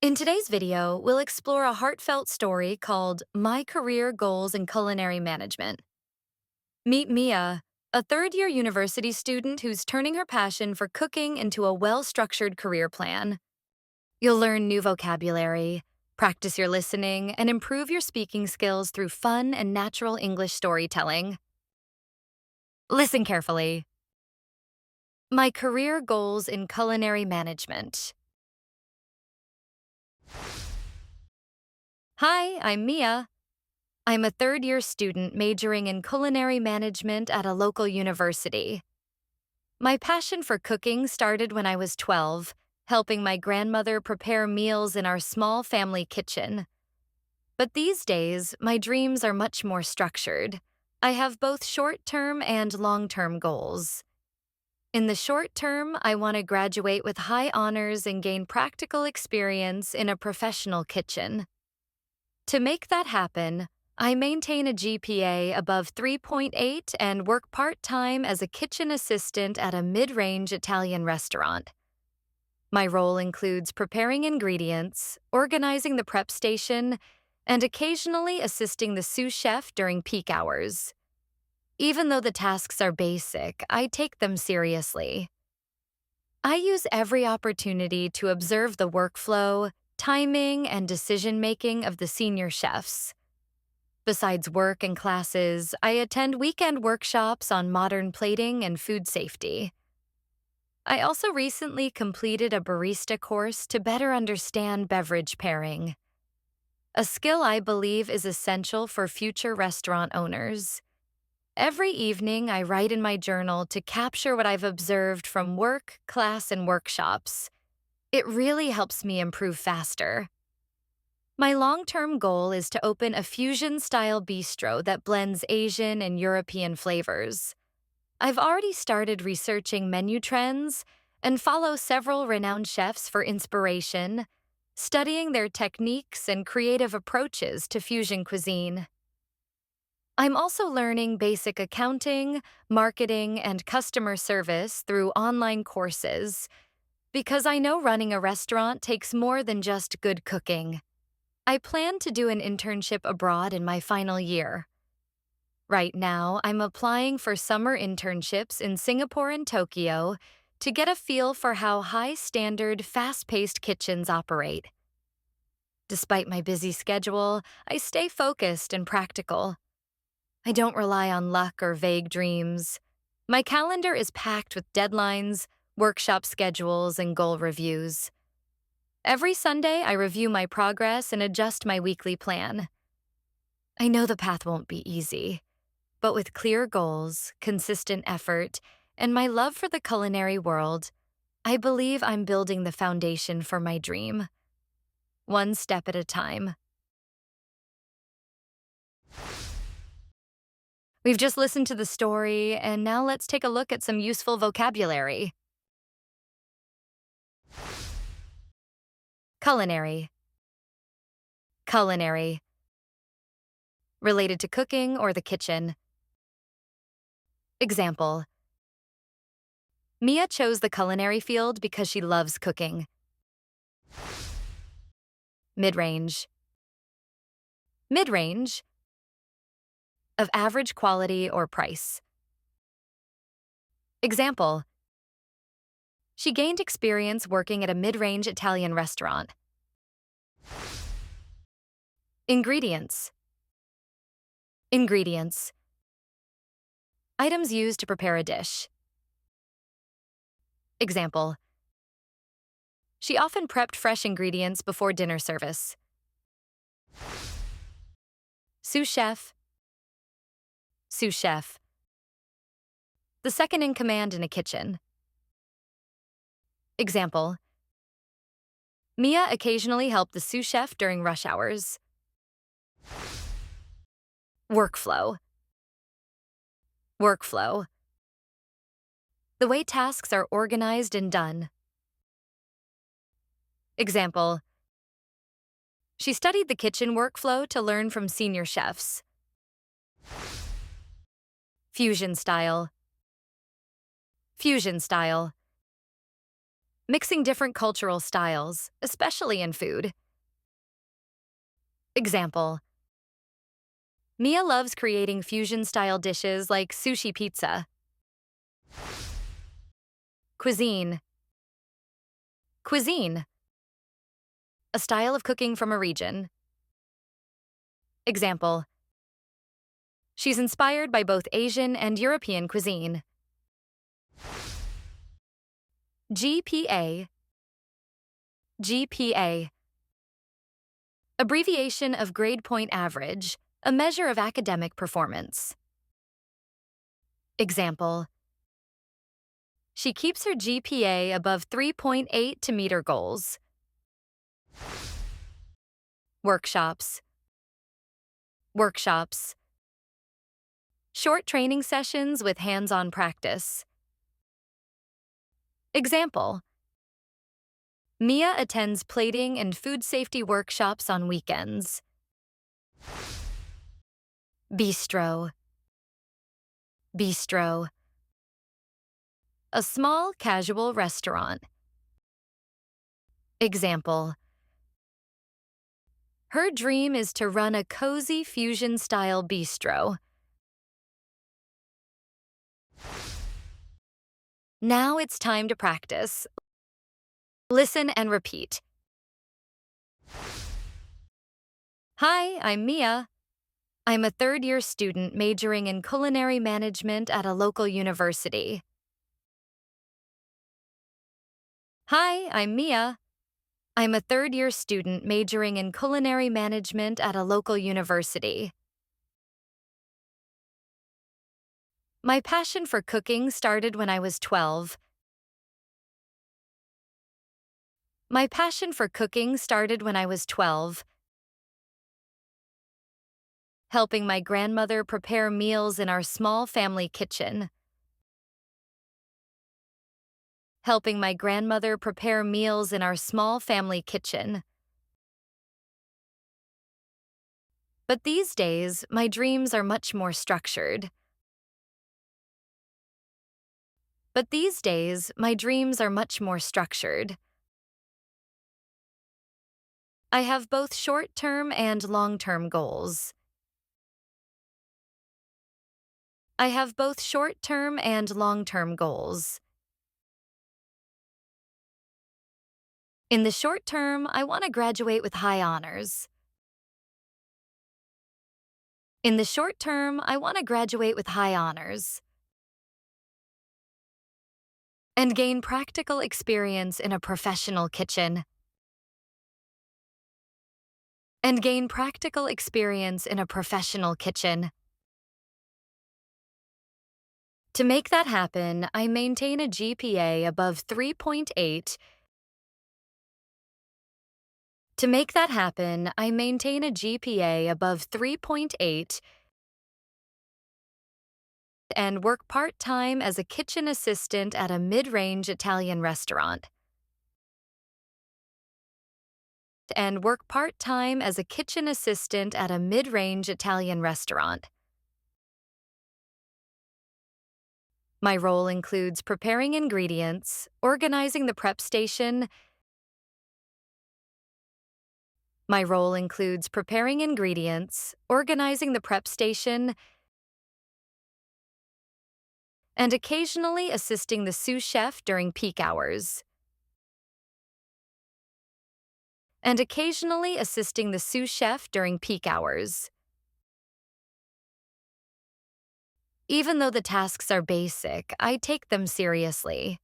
In today's video, we'll explore a heartfelt story called My Career Goals in Culinary Management. Meet Mia, a third-year university student who's turning her passion for cooking into a well-structured career plan. You'll learn new vocabulary, practice your listening, and improve your speaking skills through fun and natural English storytelling. Listen carefully. My Career Goals in Culinary Management. Hi, I'm Mia. I'm a third-year student majoring in culinary management at a local university. My passion for cooking started when I was 12, helping my grandmother prepare meals in our small family kitchen. But these days, my dreams are much more structured. I have both short-term and long-term goals. In the short term, I want to graduate with high honors and gain practical experience in a professional kitchen. To make that happen, I maintain a GPA above 3.8 and work part-time as a kitchen assistant at a mid-range Italian restaurant. My role includes preparing ingredients, organizing the prep station, and occasionally assisting the sous chef during peak hours. Even though the tasks are basic, I take them seriously. I use every opportunity to observe the workflow, timing, and decision-making of the senior chefs. Besides work and classes, I attend weekend workshops on modern plating and food safety. I also recently completed a barista course to better understand beverage pairing, a skill I believe is essential for future restaurant owners. Every evening, I write in my journal to capture what I've observed from work, class, and workshops. It really helps me improve faster. My long-term goal is to open a fusion-style bistro that blends Asian and European flavors. I've already started researching menu trends and follow several renowned chefs for inspiration, studying their techniques and creative approaches to fusion cuisine. I'm also learning basic accounting, marketing, and customer service through online courses, because I know running a restaurant takes more than just good cooking. I plan to do an internship abroad in my final year. Right now, I'm applying for summer internships in Singapore and Tokyo to get a feel for how high-standard, fast-paced kitchens operate. Despite my busy schedule, I stay focused and practical. I don't rely on luck or vague dreams. My calendar is packed with deadlines, workshop schedules, and goal reviews. Every Sunday, I review my progress and adjust my weekly plan. I know the path won't be easy, but with clear goals, consistent effort, and my love for the culinary world, I believe I'm building the foundation for my dream. One step at a time. We've just listened to the story, and now let's take a look at some useful vocabulary. Culinary. Culinary. Related to cooking or the kitchen. Example. Mia chose the culinary field because she loves cooking. Mid-range. Mid-range. Of average quality or price. Example. She gained experience working at a mid-range Italian restaurant. Ingredients. Ingredients. Items used to prepare a dish. Example. She often prepped fresh ingredients before dinner service. Sous chef. Sous chef. The second in command in a kitchen. Example. Mia occasionally helped the sous chef during rush hours. Workflow. Workflow. The way tasks are organized and done. Example. She studied the kitchen workflow to learn from senior chefs. Fusion style. Fusion style. mixing different cultural styles, especially in food. Example: Mia loves creating fusion-style dishes like sushi pizza. Cuisine. Cuisine, a style of cooking from a region. Example: She's inspired by both Asian and European cuisine. GPA. GPA. Abbreviation of grade point average, a measure of academic performance. Example: She keeps her GPA above 3.8 to meet her goals. Workshops. Workshops. Short training sessions with hands-on practice. Example: Mia attends plating and food safety workshops on weekends. Bistro. Bistro, a small, casual restaurant. Example: Her dream is to run a cozy fusion-style bistro. Now it's time to practice. Listen and repeat. Hi, I'm Mia. I'm a third-year student majoring in culinary management at a local university. Hi, I'm Mia. I'm a third-year student majoring in culinary management at a local university. My passion for cooking started when I was 12. My passion for cooking started when I was 12. Helping my grandmother prepare meals in our small family kitchen. Helping my grandmother prepare meals in our small family kitchen. But these days, my dreams are much more structured. But these days, my dreams are much more structured. I have both short-term and long-term goals. I have both short-term and long-term goals. In the short term, I want to graduate with high honors. In the short term, I want to graduate with high honors. And gain practical experience in a professional kitchen. And gain practical experience in a professional kitchen. To make that happen, I maintain a GPA above 3.8. To make that happen, I maintain a GPA above 3.8 and work part-time as a kitchen assistant at a mid-range Italian restaurant. And work part-time as a kitchen assistant at a mid-range Italian restaurant. My role includes preparing ingredients, organizing the prep station. My role includes preparing ingredients, organizing the prep station, and occasionally assisting the sous chef during peak hours. And occasionally assisting the sous chef during peak hours. Even though the tasks are basic, I take them seriously.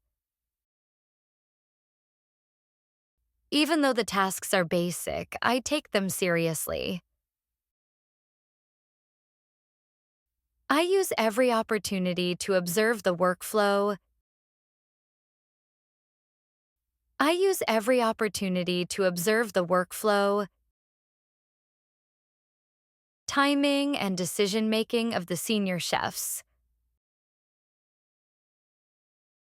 Even though the tasks are basic, I take them seriously. I use every opportunity to observe the workflow. I use every opportunity to observe the workflow, timing, and decision-making of the senior chefs.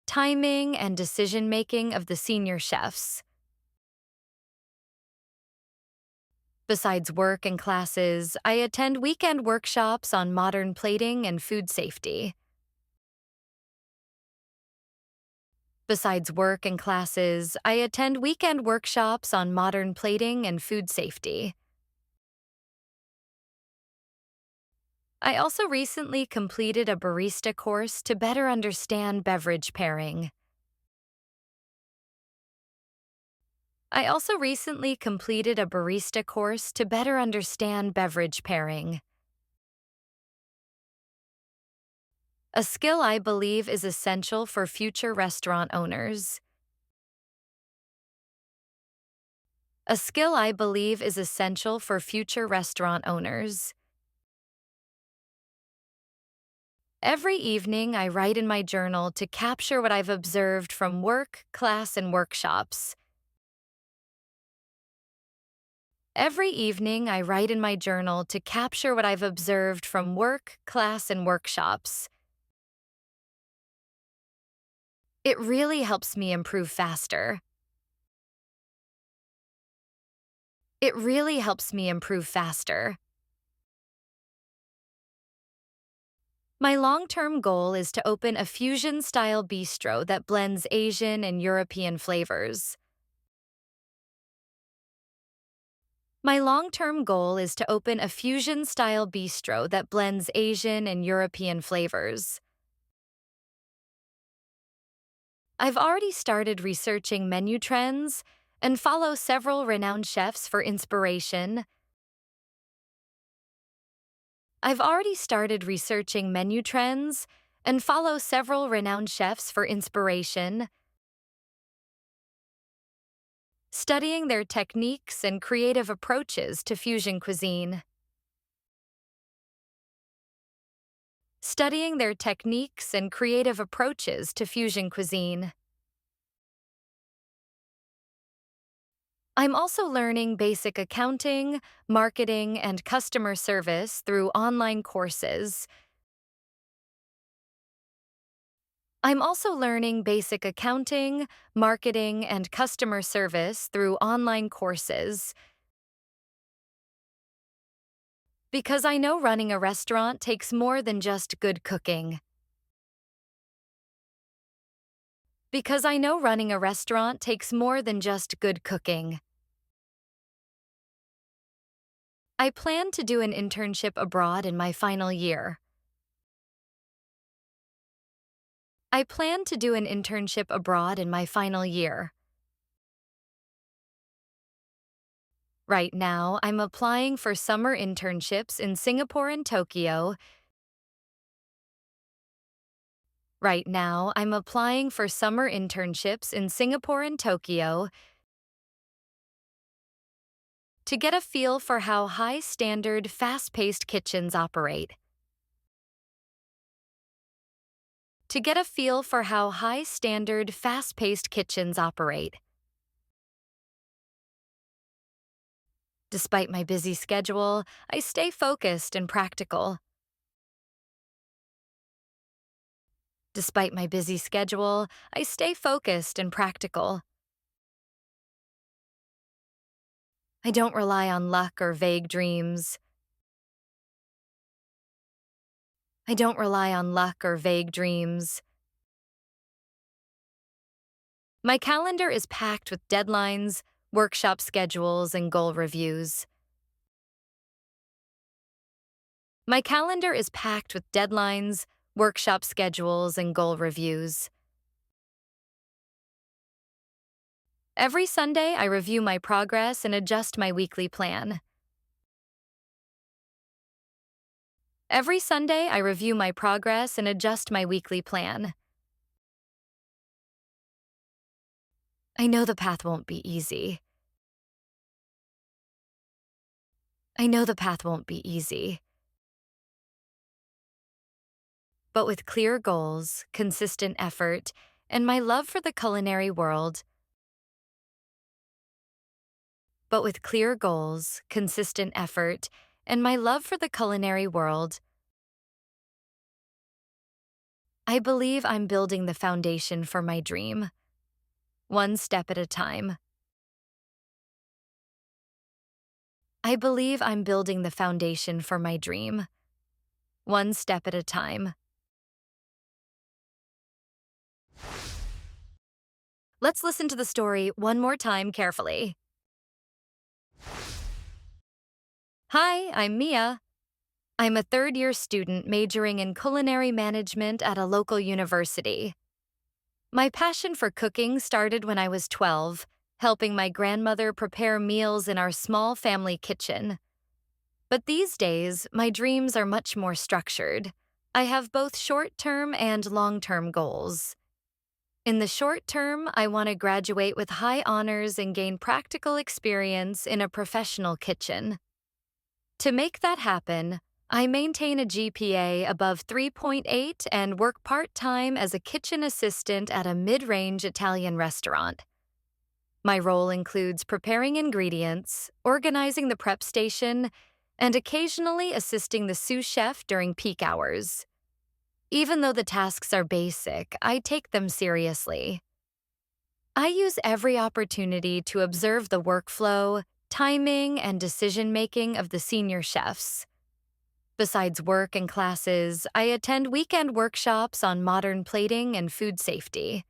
Timing and decision-making of the senior chefs. Besides work and classes, I attend weekend workshops on modern plating and food safety. Besides work and classes, I attend weekend workshops on modern plating and food safety. I also recently completed a barista course to better understand beverage pairing. I also recently completed a barista course to better understand beverage pairing. A skill I believe is essential for future restaurant owners. A skill I believe is essential for future restaurant owners. Every evening, I write in my journal to capture what I've observed from work, class, and workshops. Every evening, I write in my journal to capture what I've observed from work, class, and workshops. It really helps me improve faster. It really helps me improve faster. My long-term goal is to open a fusion-style bistro that blends Asian and European flavors. My long-term goal is to open a fusion-style bistro that blends Asian and European flavors. I've already started researching menu trends and follow several renowned chefs for inspiration. I've already started researching menu trends and follow several renowned chefs for inspiration, studying their techniques and creative approaches to fusion cuisine. Studying their techniques and creative approaches to fusion cuisine. I'm also learning basic accounting, marketing, and customer service through online courses. I'm also learning basic accounting, marketing, and customer service through online courses. Because I know running a restaurant takes more than just good cooking. Because I know running a restaurant takes more than just good cooking. I plan to do an internship abroad in my final year. I plan to do an internship abroad in my final year. Right now, I'm applying for summer internships in Singapore and Tokyo. Right now, I'm applying for summer internships in Singapore and Tokyo to get a feel for how high-standard, fast-paced kitchens operate. To get a feel for how high-standard, fast-paced kitchens operate. Despite my busy schedule, I stay focused and practical. Despite my busy schedule, I stay focused and practical. I don't rely on luck or vague dreams. I don't rely on luck or vague dreams. My calendar is packed with deadlines, workshop schedules, and goal reviews. My calendar is packed with deadlines, workshop schedules, and goal reviews. Every Sunday, I review my progress and adjust my weekly plan. Every Sunday, I review my progress and adjust my weekly plan. I know the path won't be easy. I know the path won't be easy. But with clear goals, consistent effort, and my love for the culinary world, but with clear goals, consistent effort, and my love for the culinary world, I believe I'm building the foundation for my dream, one step at a time. I believe I'm building the foundation for my dream, one step at a time. Let's listen to the story one more time carefully. Hi, I'm Mia. I'm a third year student majoring in culinary management at a local university. My passion for cooking started when I was 12, helping my grandmother prepare meals in our small family kitchen. But these days, my dreams are much more structured. I have both short term and long term goals. In the short term, I want to graduate with high honors and gain practical experience in a professional kitchen. To make that happen, I maintain a GPA above 3.8 and work part-time as a kitchen assistant at a mid-range Italian restaurant. My role includes preparing ingredients, organizing the prep station, and occasionally assisting the sous chef during peak hours. Even though the tasks are basic, I take them seriously. I use every opportunity to observe the workflow, timing, and decision-making of the senior chefs. Besides work and classes, I attend weekend workshops on modern plating and food safety.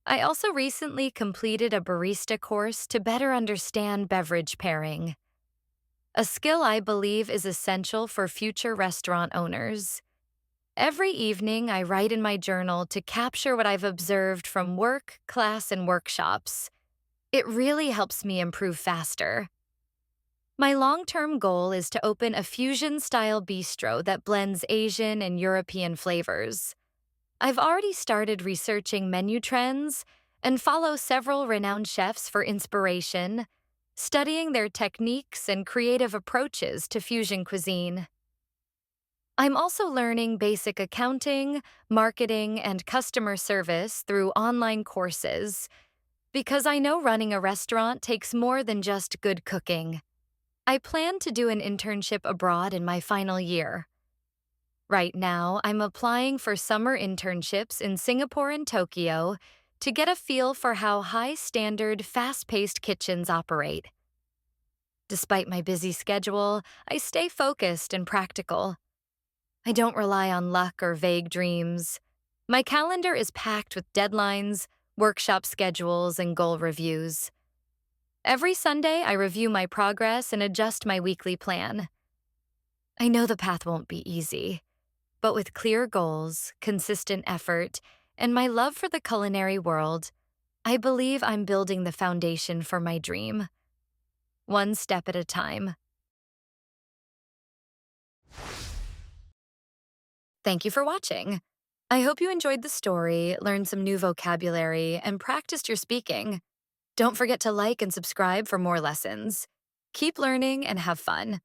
I also recently completed a barista course to better understand beverage pairing, a skill I believe is essential for future restaurant owners. Every evening, I write in my journal to capture what I've observed from work, class, and workshops. It really helps me improve faster. My long-term goal is to open a fusion-style bistro that blends Asian and European flavors. I've already started researching menu trends and follow several renowned chefs for inspiration, studying their techniques and creative approaches to fusion cuisine. I'm also learning basic accounting, marketing, and customer service through online courses because I know running a restaurant takes more than just good cooking. I plan to do an internship abroad in my final year. Right now, I'm applying for summer internships in Singapore and Tokyo to get a feel for how high-standard, fast-paced kitchens operate. Despite my busy schedule, I stay focused and practical. I don't rely on luck or vague dreams. My calendar is packed with deadlines, workshop schedules, and goal reviews. Every Sunday, I review my progress and adjust my weekly plan. I know the path won't be easy, but with clear goals, consistent effort, and my love for the culinary world, I believe I'm building the foundation for my dream. One step at a time. Thank you for watching. I hope you enjoyed the story, learned some new vocabulary, and practiced your speaking. Don't forget to like and subscribe for more lessons. Keep learning and have fun.